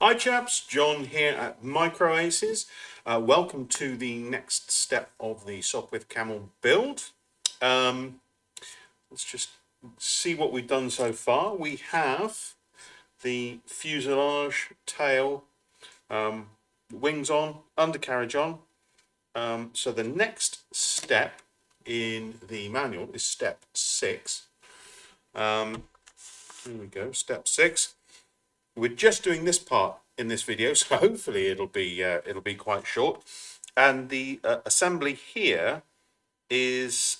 Hi chaps, John here at Microaces. Welcome to the next step of the Sopwith Camel build. Let's just see what we've done so far. We have the fuselage, tail, wings on, undercarriage on. So the next step in the manual is step 6. Here we go, step 6. We're just doing this part in this video, so hopefully it'll be quite short. And the assembly here is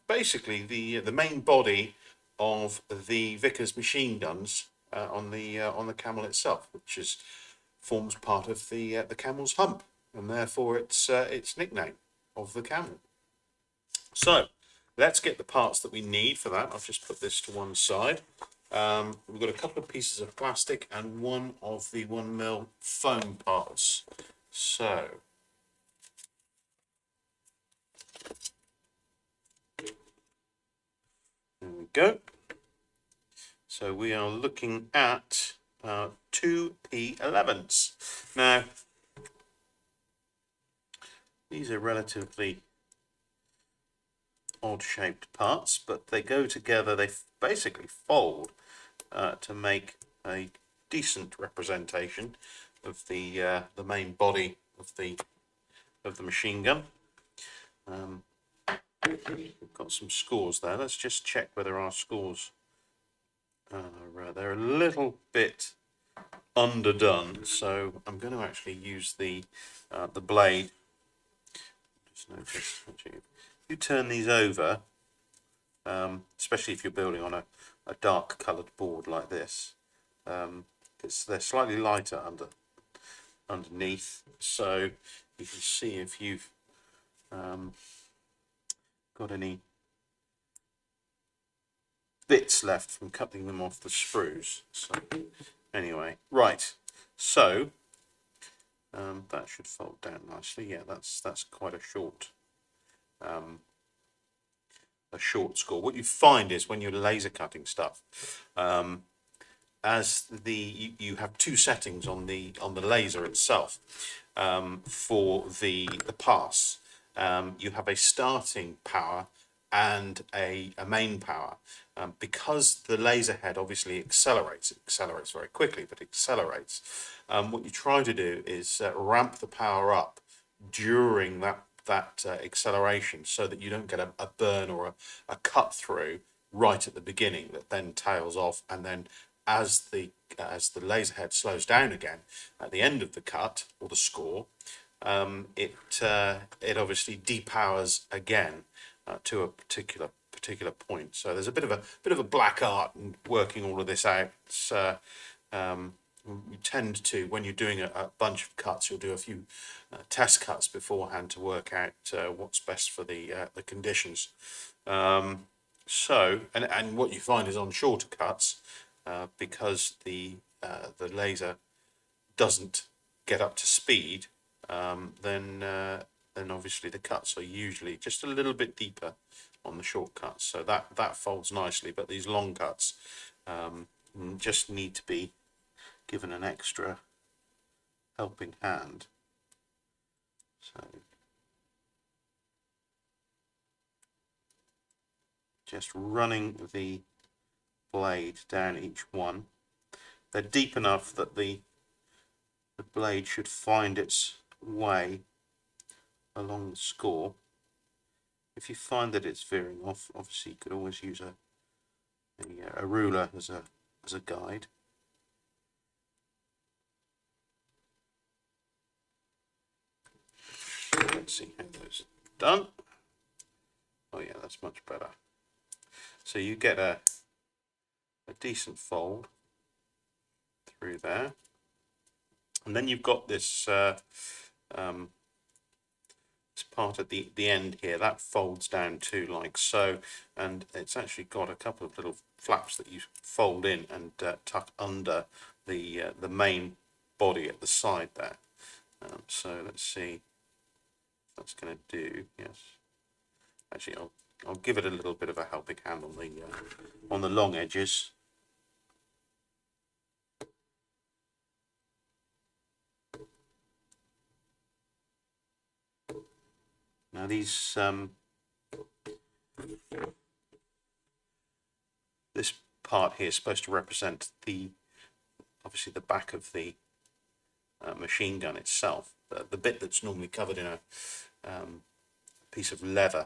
basically the main body of the Vickers machine guns on the Camel itself, which forms part of the Camel's hump, and therefore its nickname of the Camel. So let's get the parts that we need for that. I'll just put this to one side. We've got a couple of pieces of plastic and one of the 1mm foam parts. So there we go. So we are looking at 2 P11s. Now, these are relatively odd shaped parts, but they go together, they basically fold to make a decent representation of the main body of the machine gun. We've got some scores there. Let's just check whether our scores they're a little bit underdone, so I'm going to actually use the blade. Just notice, actually, if you turn these over, especially if you're building on a dark coloured board like this, they're slightly lighter underneath, so you can see if you've got any bits left from cutting them off the sprues. So anyway, right, so that should fold down nicely. Yeah, that's quite a short score. What you find is when you're laser cutting stuff, as you have two settings on the laser itself. For the pass, you have a starting power and a main power. Because the laser head obviously accelerates very quickly, but accelerates. What you try to do is ramp the power up during that acceleration, so that you don't get a burn or a cut through right at the beginning that then tails off, and then as the laser head slows down again at the end of the cut or the score, it obviously depowers again to a particular point. So there's a bit of a black art in working all of this out. It's, you tend to, when you're doing a bunch of cuts, you'll do a few test cuts beforehand to work out what's best for the conditions. So, and what you find is on shorter cuts, because the laser doesn't get up to speed, then obviously the cuts are usually just a little bit deeper on the short cuts. So that folds nicely, but these long cuts just need to be given an extra helping hand. So just running the blade down each one. They're deep enough that the blade should find its way along the score. If you find that it's veering off, obviously you could always use a ruler as a guide. Let's see how those are done. Oh yeah, that's much better. So you get a decent fold through there, and then you've got this this part at the end here that folds down too, like so, and it's actually got a couple of little flaps that you fold in and tuck under the main body at the side there. So let's see if that's going to do. Yes, actually I'll give it a little bit of a helping hand on the long edges. Now these this part here is supposed to represent obviously the back of the machine gun itself, the bit that's normally covered in a piece of leather.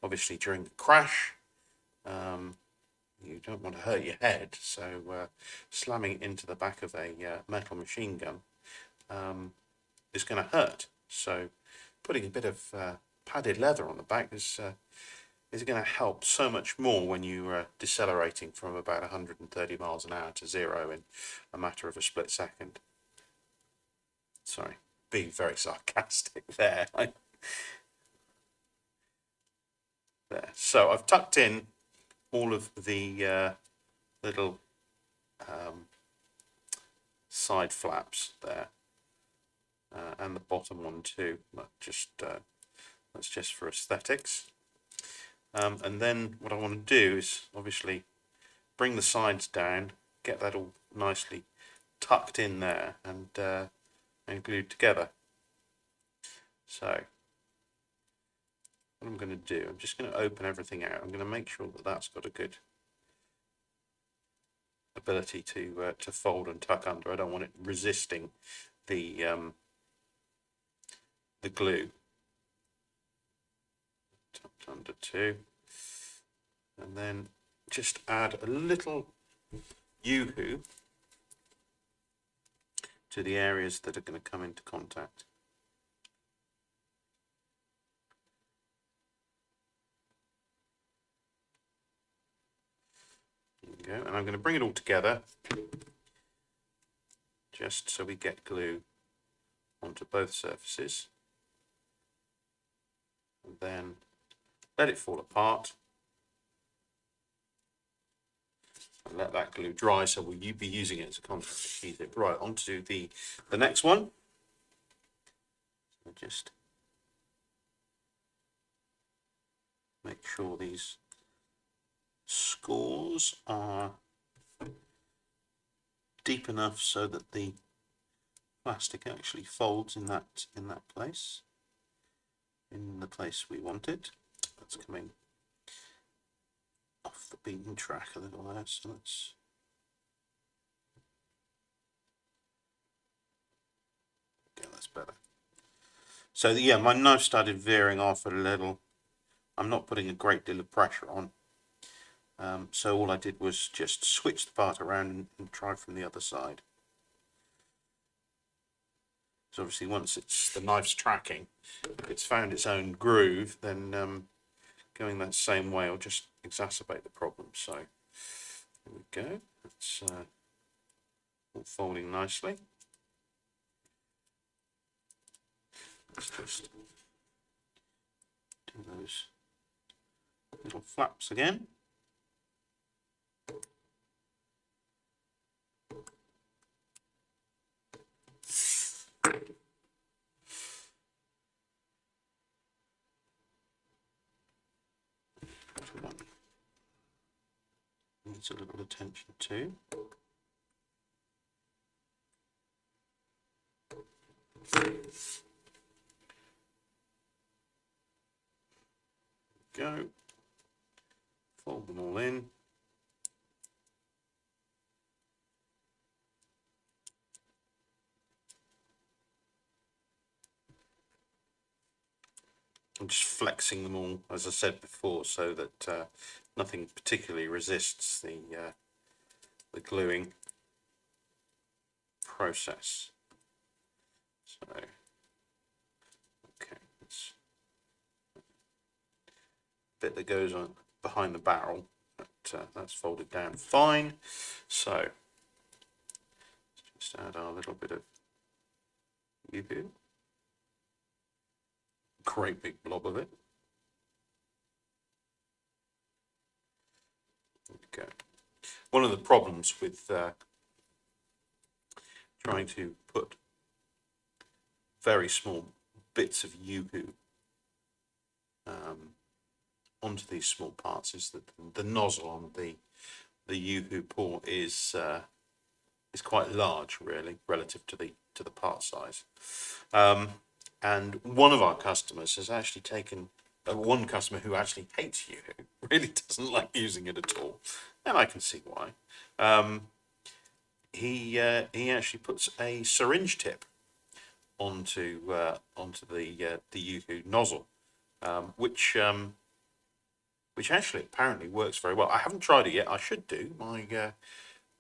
Obviously during the crash, you don't want to hurt your head, so slamming it into the back of a metal machine gun is going to hurt. So putting a bit of padded leather on the back is going to help so much more when you're decelerating from about 130 miles an hour to 0 in a matter of a split second. Sorry, being very sarcastic there. There. So I've tucked in all of the little side flaps there, and the bottom one too. That's just for aesthetics. And then what I want to do is obviously bring the sides down, get that all nicely tucked in there and glued together. So what I'm going to do, I'm just going to open everything out. I'm going to make sure that that's got a good ability to fold and tuck under. I don't want it resisting the glue. Tucked under too, and then just add a little yoo-hoo to the areas that are going to come into contact. There we go, and I'm going to bring it all together just so we get glue onto both surfaces, and then let it fall apart and let that glue dry, so we'll be using it as a contact adhesive. Right, on to the next one. So just make sure these scores are deep enough so that the plastic actually folds in that place, in the place we want it. That's coming off the beaten track a little there, so let's okay, that's better. So yeah, my knife started veering off a little. I'm not putting a great deal of pressure on, so all I did was just switch the part around and try from the other side. So obviously once the knife's tracking, if it's found its own groove, then going that same way will just exacerbate the problem. So there we go. It's all folding nicely. Let's just do those little flaps again. Needs a little attention too. Go. Fold them all in. I'm just flexing them all, as I said before, so that nothing particularly resists the gluing process. So, okay, it's a bit that goes on behind the barrel, that's folded down fine. So let's just add our little bit of yoo-hoo. Great big blob of it. Okay. One of the problems with trying to put very small bits of yoo-hoo onto these small parts is that the nozzle on the yoo-hoo port is quite large, really, relative to the part size. And one of our customers has actually taken, one customer who actually hates Yoo-hoo, really doesn't like using it at all, and I can see why. He actually puts a syringe tip onto the Yoo-hoo nozzle, which actually apparently works very well. I haven't tried it yet. I should do. My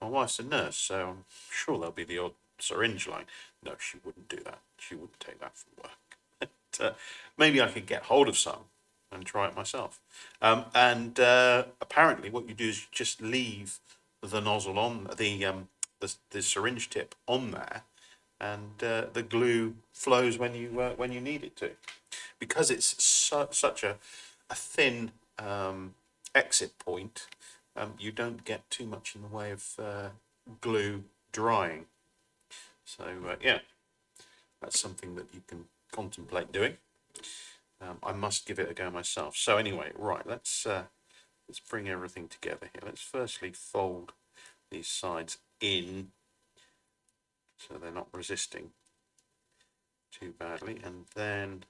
wife's a nurse, so I'm sure there'll be the odd syringe line. No, she wouldn't do that. She wouldn't take that from work. But, maybe I could get hold of some and try it myself. And apparently, what you do is you just leave the nozzle on the syringe tip on there, and the glue flows when you need it to. Because it's such a thin exit point, you don't get too much in the way of glue drying. So yeah, that's something that you can contemplate doing. I must give it a go myself. So anyway, right, let's bring everything together here. Let's firstly fold these sides in so they're not resisting too badly, and then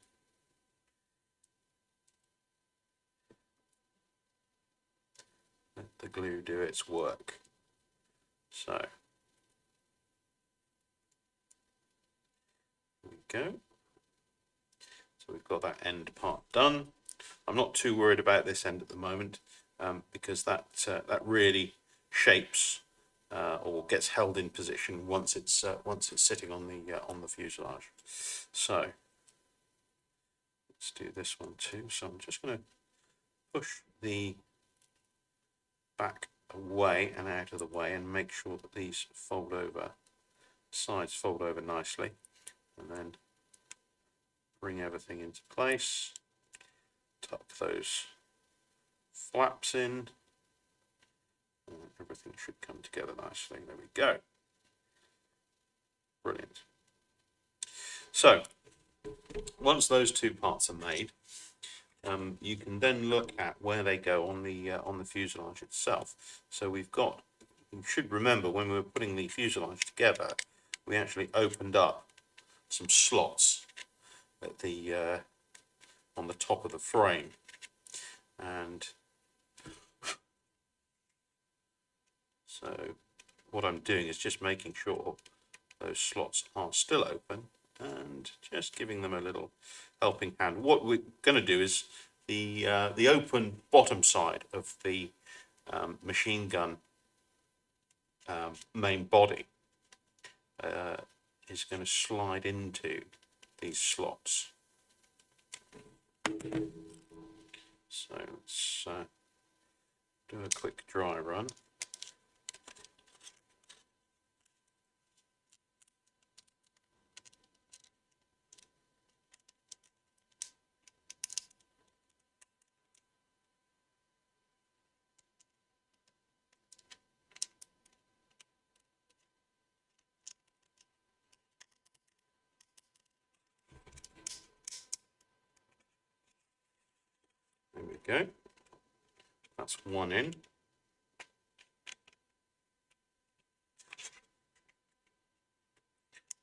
let the glue do its work. So there we go. So we've got that end part done. I'm not too worried about this end at the moment, because that really shapes or gets held in position once it's sitting on the fuselage. So let's do this one too. So I'm just going to push the back away and out of the way and make sure that these sides fold over nicely, and then bring everything into place, tuck those flaps in, and everything should come together nicely. There we go. Brilliant. So once those two parts are made, you can then look at where they go on the fuselage itself. So you should remember when we were putting the fuselage together, we actually opened up some slots at on the top of the frame, and so what I'm doing is just making sure those slots are still open and just giving them a little helping hand. What we're going to do is the open bottom side of the machine gun main body is going to slide into these slots. So let's do a quick dry run. There we go. That's one in.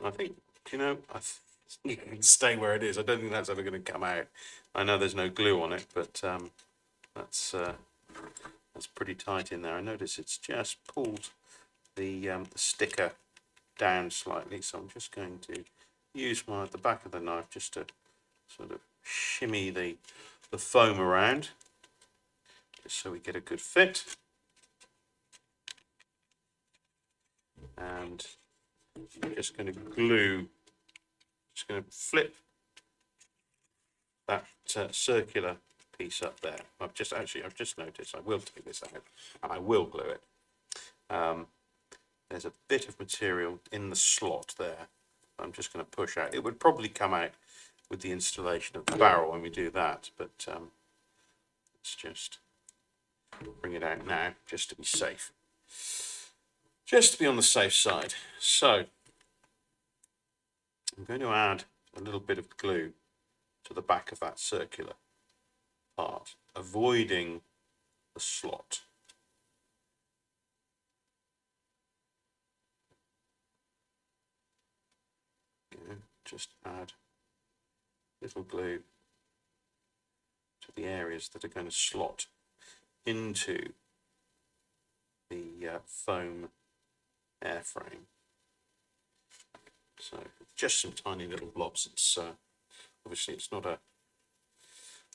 I think, you can stay where it is. I don't think that's ever going to come out. I know there's no glue on it, but that's pretty tight in there. I notice it's just pulled the sticker down slightly, so I'm just going to use the back of the knife just to sort of shimmy the foam around, just so we get a good fit. And I'm just going to flip that circular piece up there. I've just noticed I will take this out and I will glue it. There's a bit of material in the slot there. I'm just going to push out. It would probably come out with the installation of the barrel when we do that, but let's just bring it out now just to be safe. Just to be on the safe side. So I'm going to add a little bit of glue to the back of that circular part, avoiding the slot. Okay, just add little glue to the areas that are going to slot into the foam airframe. So just some tiny little blobs. It's obviously it's not a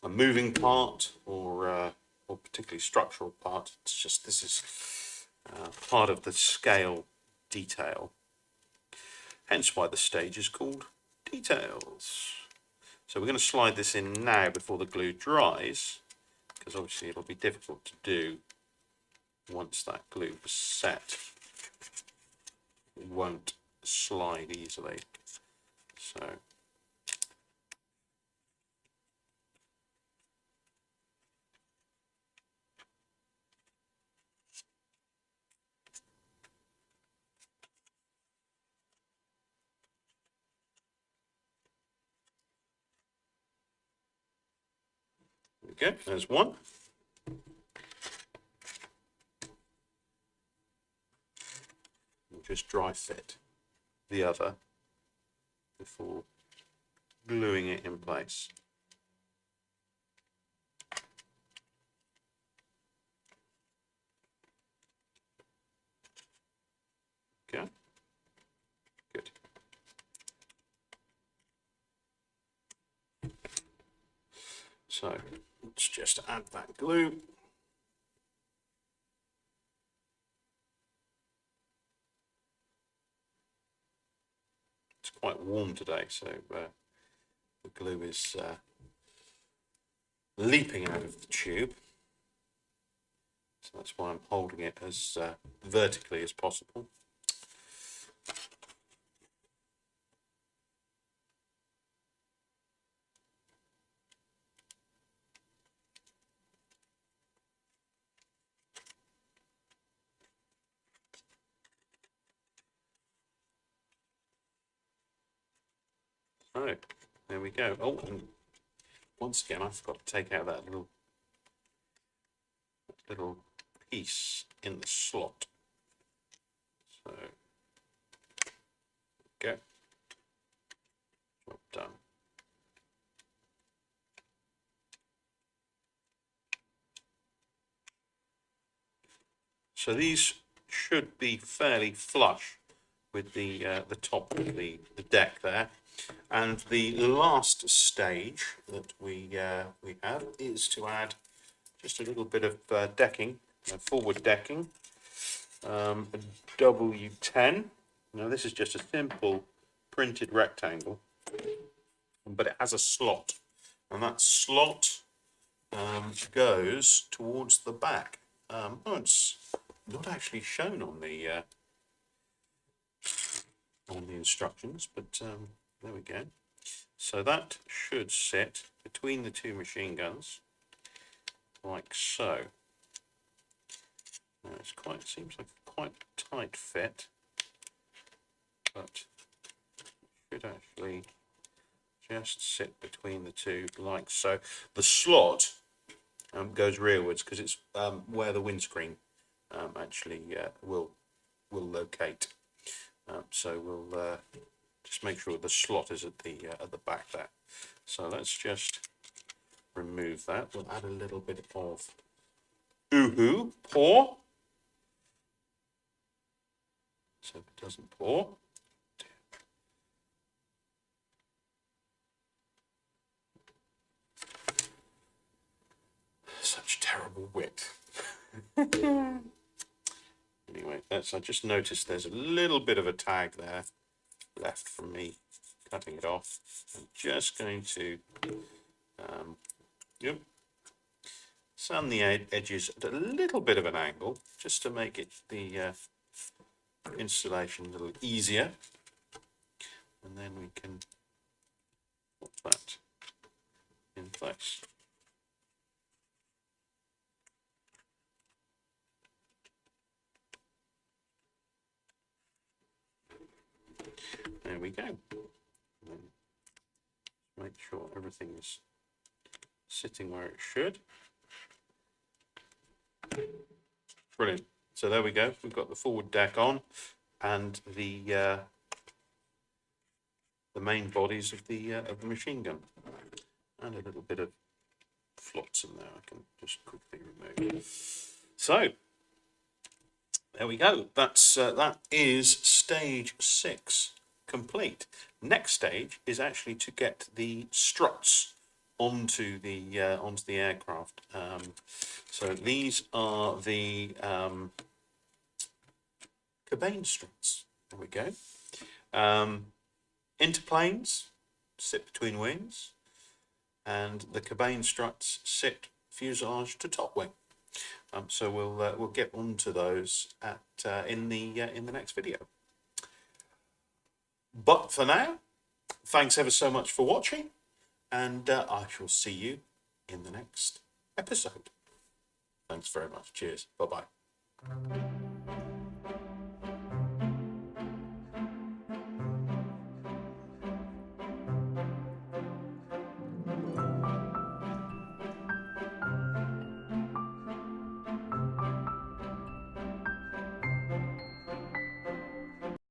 moving part or particularly structural part. It's just this is part of the scale detail. Hence why the stage is called details. So we're going to slide this in now before the glue dries, because obviously it'll be difficult to do once that glue is set. It won't slide easily. So there we go, there's one. We'll just dry fit the other before gluing it in place. Okay, good. So let's just add that glue. It's quite warm today, so the glue is leaping out of the tube. So that's why I'm holding it as vertically as possible. So there we go. Oh, and once again, I forgot to take out that little piece in the slot. So go. Job done. So these should be fairly flush with the top of the deck there. And the last stage that we have is to add just a little bit of decking, forward decking, a W10. Now this is just a simple printed rectangle, but it has a slot, and that slot goes towards the back. Oh, it's not actually shown on the instructions, but there we go. So that should sit between the two machine guns, like so. Now it seems like quite a tight fit, but it should actually just sit between the two, like so. The slot goes rearwards because it's where the windscreen actually will locate. So we'll just make sure the slot is at the back there. So let's just remove that. We'll add a little bit of pour, so it doesn't pour. Such terrible wit. Anyway, I just noticed there's a little bit of a tag there left from me cutting it off. I'm just going to sand the edges at a little bit of an angle, just to make it the installation a little easier, and then we can put that in place. There we go. Make sure everything is sitting where it should. Brilliant. So there we go. We've got the forward deck on, and the main bodies of the machine gun. and a little bit of flotsam there I can just quickly remove. So there we go. That is stage 6 complete. Next stage is actually to get the struts onto the aircraft. So these are the cabane struts. There we go. Interplanes sit between wings, and the cabane struts sit fuselage to top wing. So we'll get onto those in the next video. But for now, thanks ever so much for watching, and I shall see you in the next episode. Thanks very much. Cheers. Bye-bye.